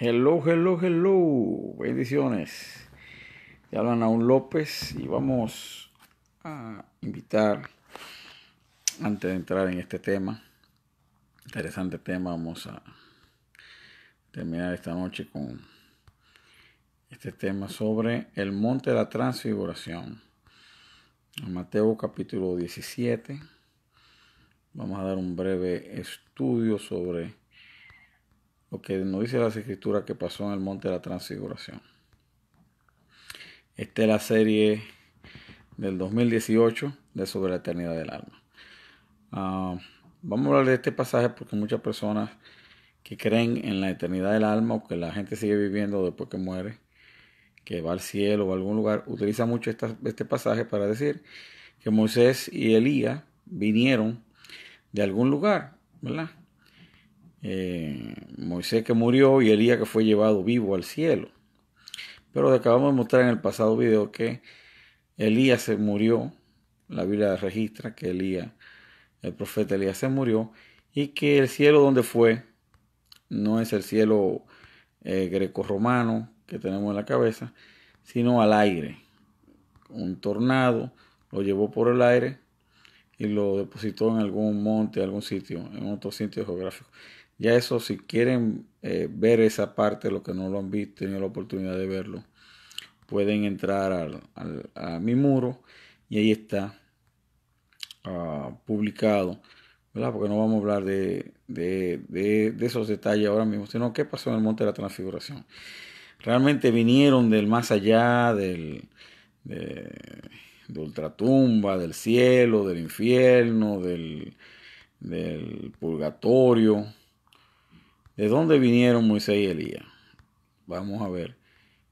Hello, hello, hello. Bendiciones. Te habla Naúl López y vamos a invitar, antes de entrar en este tema, interesante tema, vamos a terminar esta noche con este tema sobre el monte de la transfiguración. En Mateo capítulo 17 vamos a dar un breve estudio sobre lo que nos dice las escrituras que pasó en el monte de la transfiguración. Esta es la serie del 2018 de Sobre la Eternidad del Alma. Vamos a hablar de este pasaje porque muchas personas que creen en la eternidad del alma o que la gente sigue viviendo después que muere, que va al cielo o a algún lugar, utilizan mucho este pasaje para decir que Moisés y Elías vinieron de algún lugar, ¿verdad? Moisés que murió y Elías que fue llevado vivo al cielo. Pero acabamos de mostrar en el pasado video que Elías se murió. La Biblia registra que el profeta Elías se murió y que el cielo donde fue no es el cielo grecorromano que tenemos en la cabeza, sino al aire. Un tornado lo llevó por el aire y lo depositó en algún monte, algún sitio, en otro sitio geográfico. Ya eso, si quieren ver esa parte, los que no lo han visto, tenido la oportunidad de verlo, pueden entrar a mi muro y ahí está publicado, ¿verdad? Porque no vamos a hablar de esos detalles ahora mismo, sino qué pasó en el monte de la transfiguración. Realmente vinieron del más allá, de ultratumba, del cielo, del infierno, del purgatorio. ¿De dónde vinieron Moisés y Elías? Vamos a ver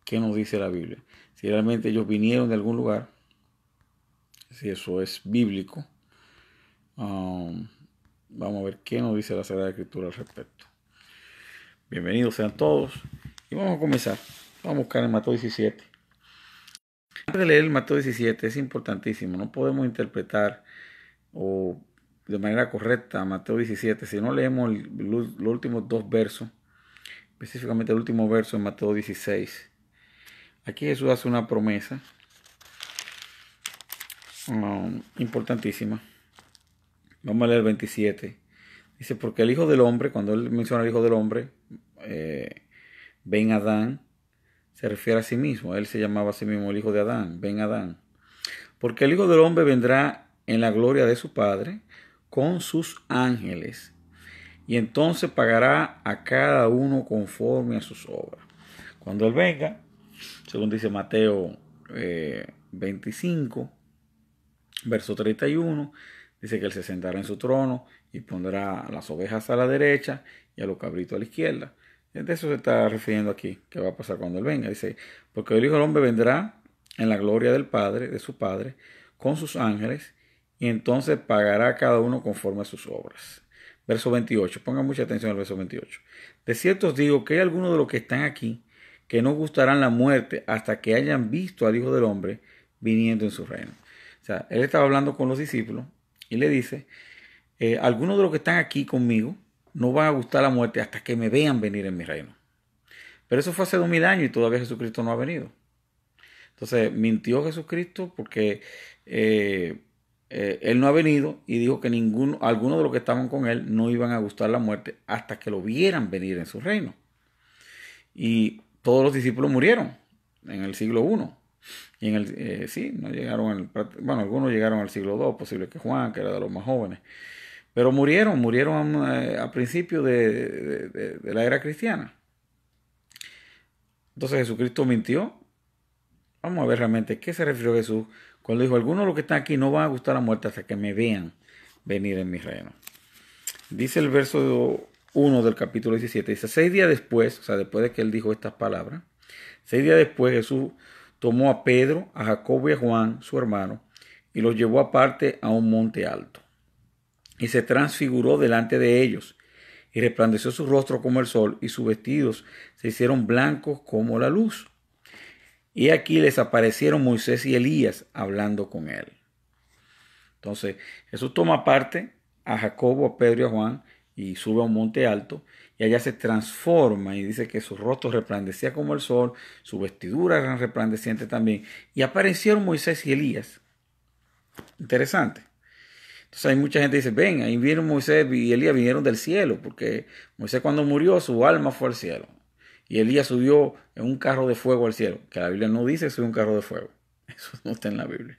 qué nos dice la Biblia. Si realmente ellos vinieron de algún lugar, si eso es bíblico, vamos a ver qué nos dice la Sagrada Escritura al respecto. Bienvenidos sean todos y vamos a comenzar. Vamos a buscar en Mateo 17. Antes de leer el Mateo 17 es importantísimo. No podemos interpretar de manera correcta Mateo 17 si no leemos los últimos dos versos, específicamente el último verso en Mateo 16. Aquí Jesús hace una promesa importantísima. Vamos a leer el 27. Dice, porque el Hijo del Hombre, cuando él menciona al Hijo del Hombre, Ben Adán, se refiere a sí mismo. Él se llamaba a sí mismo el Hijo de Adán, Ben Adán. Porque el Hijo del Hombre vendrá en la gloria de su Padre con sus ángeles, y entonces pagará a cada uno conforme a sus obras. Cuando Él venga, según dice Mateo 25, verso 31, dice que Él se sentará en su trono y pondrá a las ovejas a la derecha y a los cabritos a la izquierda. De eso se está refiriendo aquí, que va a pasar cuando Él venga. Dice, porque el Hijo del Hombre vendrá en la gloria del Padre, de su Padre, con sus ángeles, y entonces pagará a cada uno conforme a sus obras. Verso 28, pongan mucha atención al verso 28. De cierto os digo que hay algunos de los que están aquí que no gustarán la muerte hasta que hayan visto al Hijo del Hombre viniendo en su reino. O sea, Él estaba hablando con los discípulos y le dice, algunos de los que están aquí conmigo no van a gustar la muerte hasta que me vean venir en mi reino. Pero eso fue hace 2000 años y todavía Jesucristo no ha venido. Entonces mintió Jesucristo porque Él no ha venido y dijo que algunos de los que estaban con Él no iban a gustar la muerte hasta que lo vieran venir en su reino. Y todos los discípulos murieron en el siglo I. Y no llegaron, algunos llegaron al siglo II, posible que Juan, que era de los más jóvenes. Pero murieron a principios de la era cristiana. Entonces Jesucristo mintió. Vamos a ver realmente qué se refirió Jesús cuando dijo, algunos de los que están aquí no van a gustar la muerte hasta que me vean venir en mi reino. Dice el verso 1 del capítulo 17, dice, 6 días después, o sea, después de que él dijo estas palabras, 6 días después Jesús tomó a Pedro, a Jacobo y a Juan, su hermano, y los llevó aparte a un monte alto. Y se transfiguró delante de ellos, y resplandeció su rostro como el sol, y sus vestidos se hicieron blancos como la luz. Y aquí les aparecieron Moisés y Elías hablando con él. Entonces Jesús toma aparte a Jacobo, a Pedro y a Juan y sube a un monte alto. y allá se transforma y dice que su rostro resplandecía como el sol, su vestidura era resplandeciente también, y aparecieron Moisés y Elías. Interesante. Entonces hay mucha gente que dice, ven, ahí vieron Moisés y Elías vinieron del cielo, porque Moisés cuando murió su alma fue al cielo. Y Elías subió en un carro de fuego al cielo, que la Biblia no dice que subió un carro de fuego. Eso no está en la Biblia.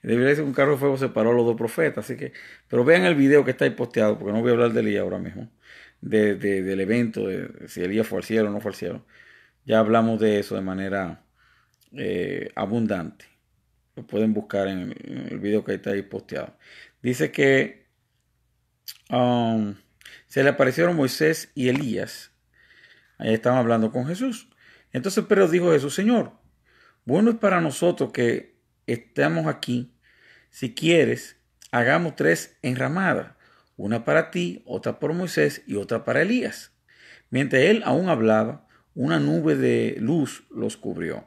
La Biblia dice que un carro de fuego separó a los dos profetas, así que, pero vean el video que está ahí posteado, porque no voy a hablar de Elías ahora mismo, del evento, de si Elías fue al cielo o no fue al cielo. Ya hablamos de eso de manera abundante. Lo pueden buscar en el video que está ahí posteado. Dice que se le aparecieron Moisés y Elías. Ahí estaban hablando con Jesús. Entonces Pedro dijo a Jesús, Señor, bueno es para nosotros que estamos aquí. Si quieres, hagamos 3 enramadas. Una para ti, otra por Moisés y otra para Elías. Mientras él aún hablaba, una nube de luz los cubrió.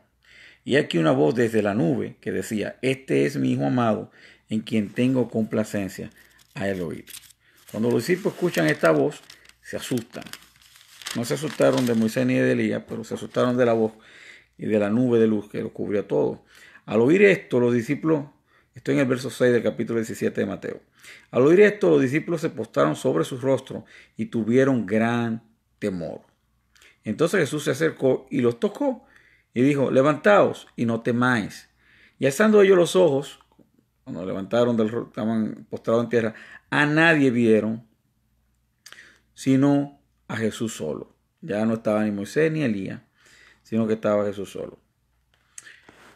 Y aquí una voz desde la nube que decía, este es mi Hijo amado, en quien tengo complacencia, a él oír. Cuando los discípulos escuchan esta voz, se asustan. No se asustaron de Moisés ni de Elías, pero se asustaron de la voz y de la nube de luz que los cubrió todo. Al oír esto, los discípulos, estoy en el verso 6 del capítulo 17 de Mateo. Al oír esto, los discípulos se postraron sobre sus rostros y tuvieron gran temor. Entonces Jesús se acercó y los tocó y dijo, levantaos y no temáis. Y alzando ellos los ojos, cuando levantaron estaban postrados en tierra, a nadie vieron, sino a Jesús solo. Ya no estaba ni Moisés ni Elías, sino que estaba Jesús solo.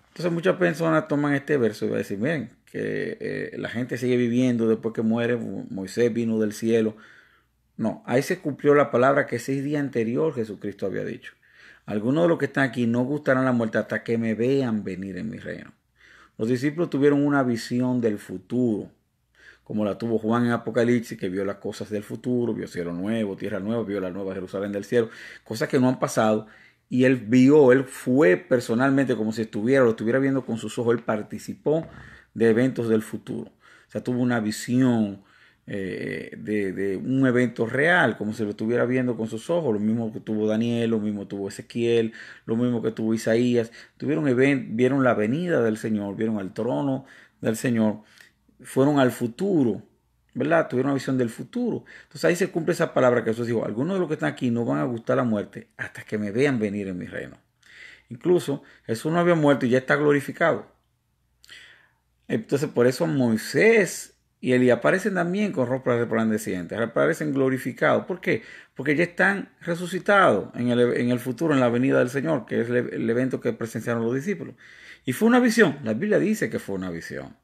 Entonces muchas personas toman este verso y van a decir, miren, que la gente sigue viviendo después que muere, Moisés vino del cielo. No, ahí se cumplió la palabra que 6 días anterior Jesucristo había dicho. Algunos de los que están aquí no gustarán la muerte hasta que me vean venir en mi reino. Los discípulos tuvieron una visión del futuro, como la tuvo Juan en Apocalipsis, que vio las cosas del futuro, vio cielo nuevo, tierra nueva, vio la nueva Jerusalén del cielo, cosas que no han pasado. Y él fue personalmente como si lo estuviera viendo con sus ojos, él participó de eventos del futuro. O sea, tuvo una visión de un evento real, como si lo estuviera viendo con sus ojos, lo mismo que tuvo Daniel, lo mismo tuvo Ezequiel, lo mismo que tuvo Isaías. Vieron la venida del Señor, vieron el trono del Señor, fueron al futuro, ¿verdad? Tuvieron una visión del futuro. Entonces ahí se cumple esa palabra que Jesús dijo, algunos de los que están aquí no van a gustar la muerte hasta que me vean venir en mi reino. Incluso Jesús no había muerto y ya está glorificado. Entonces por eso Moisés y Elías aparecen también con ropas resplandecientes, aparecen glorificados. ¿Por qué? Porque ya están resucitados en el futuro, en la venida del Señor, que es el evento que presenciaron los discípulos. Y fue una visión, la Biblia dice que fue una visión.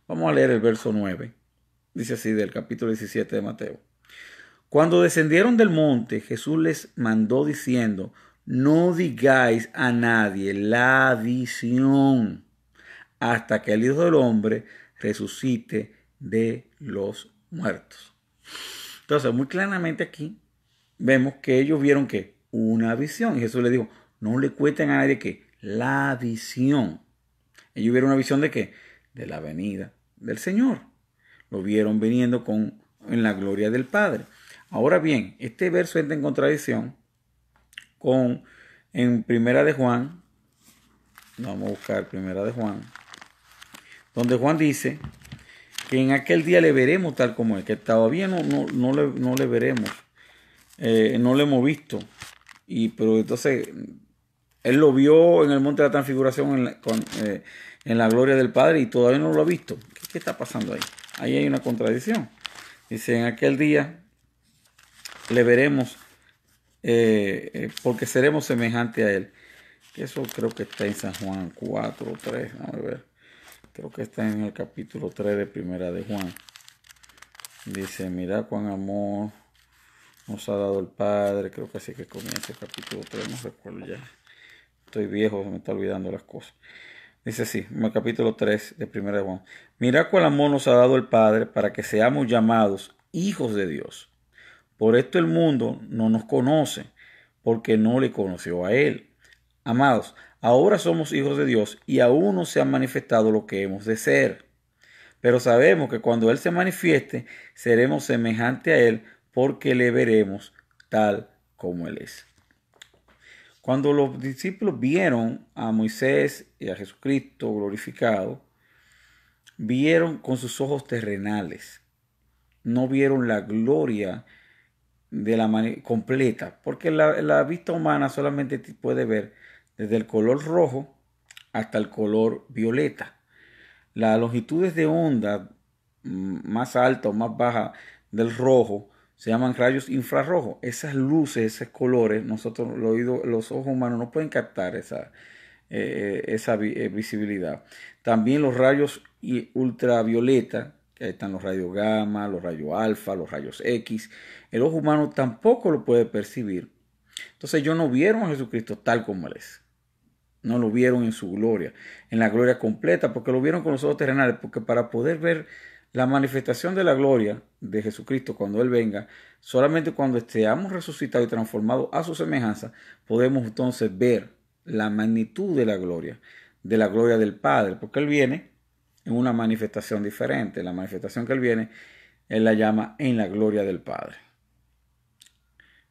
Vamos a leer el verso 9. Dice así del capítulo 17 de Mateo. Cuando descendieron del monte, Jesús les mandó diciendo, no digáis a nadie la visión hasta que el Hijo del Hombre resucite de los muertos. Entonces, muy claramente aquí vemos que ellos vieron que una visión. Y Jesús les dijo, no le cuenten a nadie que la visión. Ellos vieron una visión de qué? De la venida del Señor. Lo vieron viniendo en la gloria del Padre. Ahora bien, este verso entra en contradicción en Primera de Juan. Vamos a buscar Primera de Juan. Donde Juan dice que en aquel día le veremos tal como es, que todavía no le veremos, no le hemos visto. Pero entonces, él lo vio en el monte de la transfiguración en la gloria del Padre y todavía no lo ha visto. ¿Qué está pasando ahí? Ahí hay una contradicción. Dice, en aquel día le veremos porque seremos semejantes a él. Eso creo que está en San Juan 4 o 3. Vamos a ver. Creo que está en el capítulo 3 de Primera de Juan. Dice, mira cuán amor nos ha dado el Padre. Creo que así que comienza el capítulo 3. No recuerdo ya. Estoy viejo, se me está olvidando las cosas. Dice así, en el capítulo 3 de Primera de Juan. Mira cuál amor nos ha dado el Padre para que seamos llamados hijos de Dios. Por esto el mundo no nos conoce, porque no le conoció a Él. Amados, ahora somos hijos de Dios y aún no se ha manifestado lo que hemos de ser. Pero sabemos que cuando Él se manifieste, seremos semejantes a Él porque le veremos tal como Él es. Cuando los discípulos vieron a Moisés y a Jesucristo glorificado, vieron con sus ojos terrenales. No vieron la gloria de la manera completa, porque la vista humana solamente puede ver desde el color rojo hasta el color violeta. Las longitudes de onda más alta o más baja del rojo se llaman rayos infrarrojos. Esas luces, esos colores, nosotros los ojos humanos no pueden captar esa visibilidad. También los rayos ultravioleta, que están los rayos gamma, los rayos alfa, los rayos X. El ojo humano tampoco lo puede percibir. Entonces ellos no vieron a Jesucristo tal como Él es. No lo vieron en su gloria, en la gloria completa, porque lo vieron con los ojos terrenales, porque para poder ver la manifestación de la gloria de Jesucristo cuando Él venga, solamente cuando estemos resucitados y transformados a su semejanza, podemos entonces ver la magnitud de la gloria del Padre, porque Él viene en una manifestación diferente. La manifestación que Él viene, Él la llama en la gloria del Padre.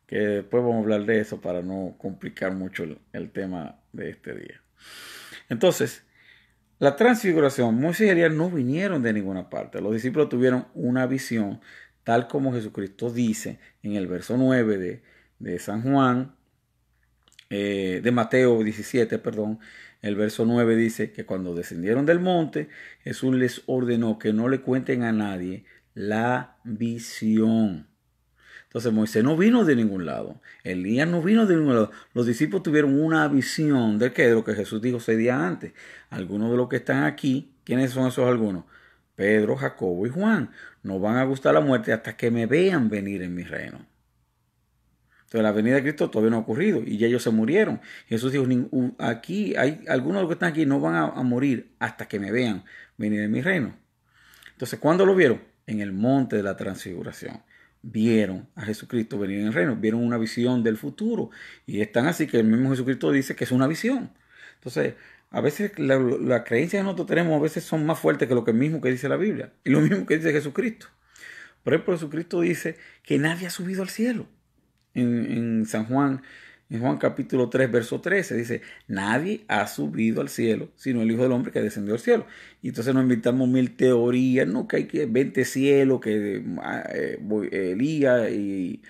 Que después vamos a hablar de eso para no complicar mucho el tema de este día. Entonces, la transfiguración, Moisés y Elías no vinieron de ninguna parte. Los discípulos tuvieron una visión, tal como Jesucristo dice en el verso 9 de San Juan, de Mateo 17, perdón. El verso 9 dice que cuando descendieron del monte, Jesús les ordenó que no le cuenten a nadie la visión. Entonces Moisés no vino de ningún lado. Elías no vino de ningún lado. Los discípulos tuvieron una visión de lo que Jesús dijo 6 días antes. Algunos de los que están aquí, ¿quiénes son esos algunos? Pedro, Jacobo y Juan. No van a gustar la muerte hasta que me vean venir en mi reino. Entonces la venida de Cristo todavía no ha ocurrido y ya ellos se murieron. Jesús dijo, aquí hay algunos de los que están aquí no van a morir hasta que me vean venir en mi reino. Entonces, ¿cuándo lo vieron? En el monte de la transfiguración. Vieron a Jesucristo venir en el reino, vieron una visión del futuro y están así que el mismo Jesucristo dice que es una visión. Entonces, a veces la creencia que nosotros tenemos a veces son más fuertes que lo que mismo que dice la Biblia y lo mismo que dice Jesucristo. Por ejemplo, Jesucristo dice que nadie ha subido al cielo. En San Juan, en Juan capítulo 3, verso 13, dice, nadie ha subido al cielo, sino el Hijo del Hombre que descendió al cielo. Y entonces nos inventamos mil teorías, no, que hay que 20 cielos, que Elías y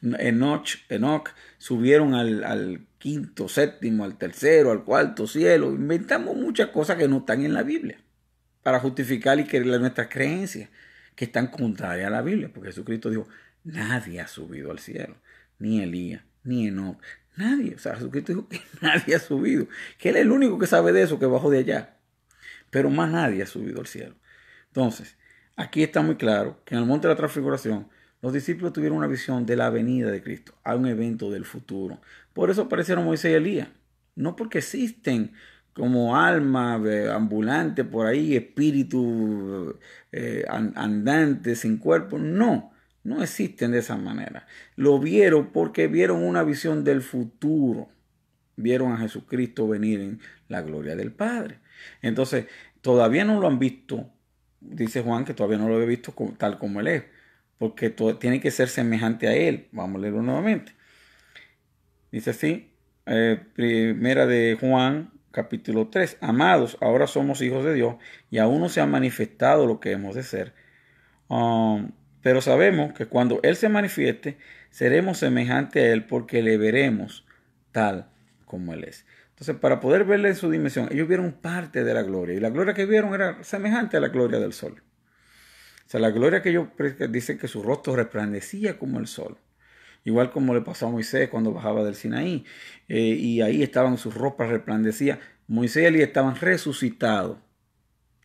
Enoch subieron al quinto, séptimo, al tercero, al cuarto cielo. Inventamos muchas cosas que no están en la Biblia para justificar y que nuestras creencias que están contrarias a la Biblia, porque Jesucristo dijo, nadie ha subido al cielo, ni Elías, ni Enoch, nadie. O sea, Jesucristo dijo que nadie ha subido, que Él es el único que sabe de eso, que bajó de allá. Pero más nadie ha subido al cielo. Entonces, aquí está muy claro que en el monte de la transfiguración, los discípulos tuvieron una visión de la venida de Cristo, a un evento del futuro. Por eso aparecieron Moisés y Elías. No porque existen como alma ambulante por ahí, espíritu andante sin cuerpo. No. No existen de esa manera. Lo vieron porque vieron una visión del futuro. Vieron a Jesucristo venir en la gloria del Padre. Entonces, todavía no lo han visto. Dice Juan que todavía no lo había visto tal como Él es. Porque tiene que ser semejante a Él. Vamos a leerlo nuevamente. Dice así, primera de Juan, capítulo 3. Amados, ahora somos hijos de Dios y aún no se ha manifestado lo que hemos de ser. Pero sabemos que cuando Él se manifieste, seremos semejantes a Él porque le veremos tal como Él es. Entonces, para poder verle en su dimensión, ellos vieron parte de la gloria. Y la gloria que vieron era semejante a la gloria del sol. O sea, la gloria que ellos dicen que su rostro resplandecía como el sol. Igual como le pasó a Moisés cuando bajaba del Sinaí. Y ahí estaban sus ropas resplandecían. Moisés y Elías estaban resucitados.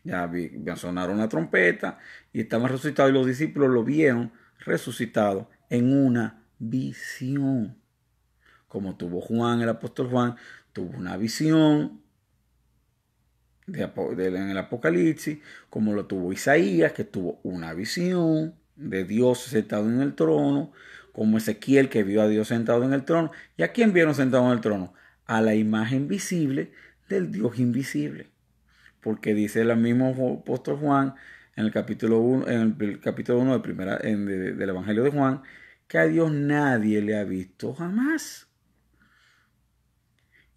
Ya sonaron una trompeta y estaban resucitados y los discípulos lo vieron resucitado en una visión. Como tuvo Juan, el apóstol Juan, tuvo una visión en el Apocalipsis, como lo tuvo Isaías, que tuvo una visión de Dios sentado en el trono, como Ezequiel, que vio a Dios sentado en el trono. ¿Y a quién vieron sentado en el trono? A la imagen visible del Dios invisible. Porque dice el mismo apóstol Juan en el capítulo 1, del Evangelio de Juan, que a Dios nadie le ha visto jamás.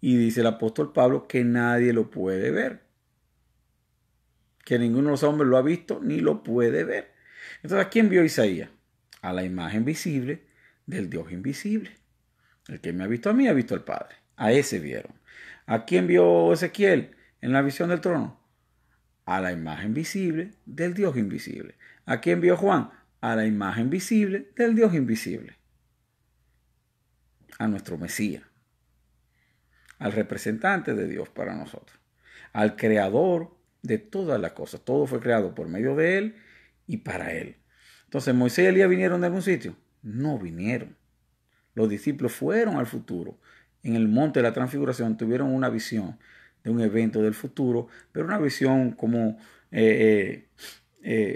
Y dice el apóstol Pablo que nadie lo puede ver. Que ninguno de los hombres lo ha visto ni lo puede ver. Entonces, ¿a quién vio Isaías? A la imagen visible del Dios invisible. El que me ha visto a mí ha visto al Padre. A ese vieron. ¿A quién vio Ezequiel en la visión del trono? A la imagen visible del Dios invisible. ¿A quién vio Juan? A la imagen visible del Dios invisible. A nuestro Mesías. Al representante de Dios para nosotros. Al creador de todas las cosas. Todo fue creado por medio de Él y para Él. Entonces, ¿Moisés y Elías vinieron de algún sitio? No vinieron. Los discípulos fueron al futuro. En el monte de la transfiguración tuvieron una visión de un evento del futuro, pero una visión como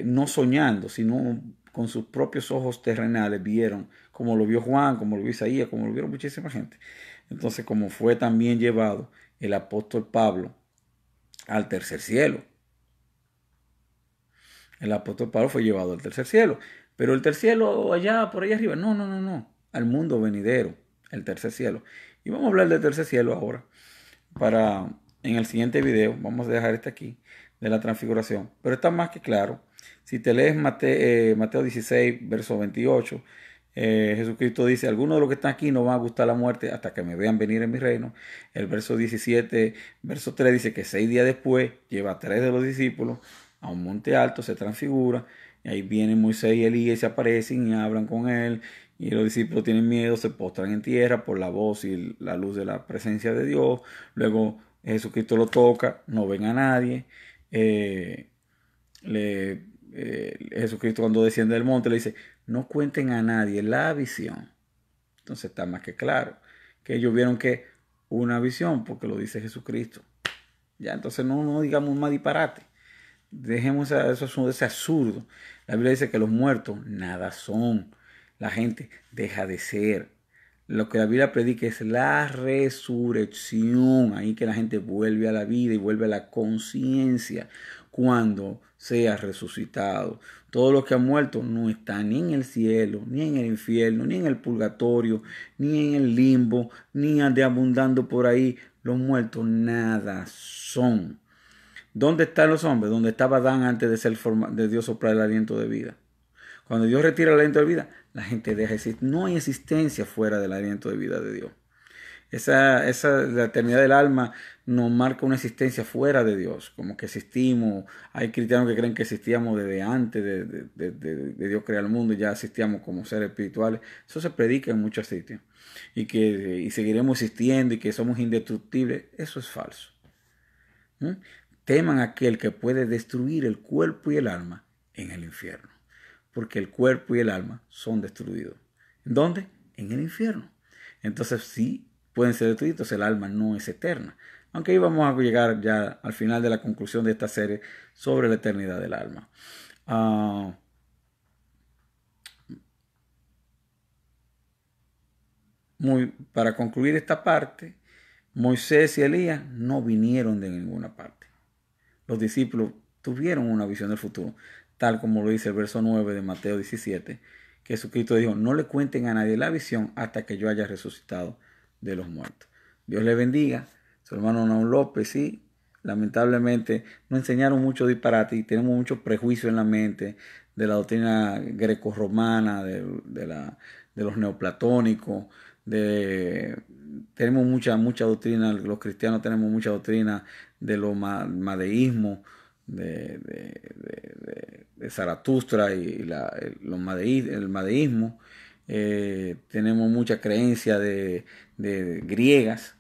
no soñando, sino con sus propios ojos terrenales vieron, como lo vio Juan, como lo vio Isaías, como lo vieron muchísima gente. Entonces, como fue también llevado el apóstol Pablo al tercer cielo. El apóstol Pablo fue llevado al tercer cielo. Pero el tercer cielo allá, por allá arriba, no. Al mundo venidero, el tercer cielo. Y vamos a hablar del tercer cielo ahora. En el siguiente video, vamos a dejar este aquí, de la transfiguración. Pero está más que claro. Si te lees Mateo 16, verso 28, Jesucristo dice, algunos de los que están aquí no van a gustar la muerte hasta que me vean venir en mi reino. El verso 17, verso 3 dice que 6 días después lleva a 3 de los discípulos a un monte alto, se transfigura, y ahí vienen Moisés y Elías y se aparecen y hablan con él, y los discípulos tienen miedo, se postran en tierra por la voz y la luz de la presencia de Dios. Luego Jesucristo lo toca, no ven a nadie. Jesucristo cuando desciende del monte le dice, no cuenten a nadie la visión. Entonces está más que claro que ellos vieron que una visión, porque lo dice Jesucristo. Ya, entonces no digamos más disparate. Dejemos eso, ese absurdo. La Biblia dice que los muertos nada son. La gente deja de ser. Lo que la Biblia predica es la resurrección. Ahí que la gente vuelve a la vida y vuelve a la conciencia cuando sea resucitado. Todos los que han muerto no están ni en el cielo, ni en el infierno, ni en el purgatorio, ni en el limbo, ni deambulando por ahí. Los muertos nada son. ¿Dónde están los hombres? Donde estaba Adán antes de Dios soplar el aliento de vida. Cuando Dios retira el aliento de vida, la gente deja de existir. No hay existencia fuera del aliento de vida de Dios. La eternidad del alma nos marca una existencia fuera de Dios, como que existimos. Hay cristianos que creen que existíamos desde antes de Dios crear el mundo y ya existíamos como seres espirituales. Eso se predica en muchos sitios. Y seguiremos existiendo y que somos indestructibles. Eso es falso. Teman a aquel que puede destruir el cuerpo y el alma en el infierno. Porque el cuerpo y el alma son destruidos. ¿En dónde? En el infierno. Entonces sí pueden ser destruidos, el alma no es eterna. Aunque ahí vamos a llegar ya al final de la conclusión de esta serie sobre la eternidad del alma. Para concluir esta parte, Moisés y Elías no vinieron de ninguna parte. Los discípulos tuvieron una visión del futuro, tal como lo dice el verso 9 de Mateo 17, que Jesucristo dijo, no le cuenten a nadie la visión hasta que yo haya resucitado de los muertos. Dios le bendiga. Su hermano Naúl López, sí, lamentablemente nos enseñaron mucho disparate y tenemos mucho prejuicio en la mente de la doctrina grecorromana, de los neoplatónicos, tenemos mucha doctrina, los cristianos tenemos mucha doctrina de los madeísmos, de Zaratustra y el madeísmo. Tenemos mucha creencia de griegas,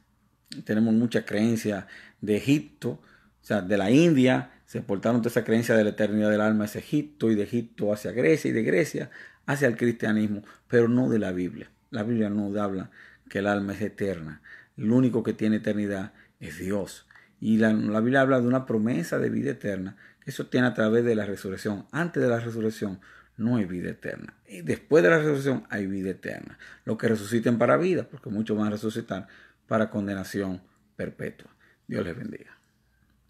tenemos mucha creencia de Egipto, o sea, de la India, se portaron toda esa creencia de la eternidad del alma hacia Egipto y de Egipto hacia Grecia y de Grecia hacia el cristianismo, pero no de la Biblia. La Biblia no habla que el alma es eterna. Lo único que tiene eternidad es Dios. Y la Biblia habla de una promesa de vida eterna que se obtiene a través de la resurrección. Antes de la resurrección no hay vida eterna. Y después de la resurrección hay vida eterna. Los que resuciten para vida, porque muchos van a resucitar para condenación perpetua. Dios les bendiga.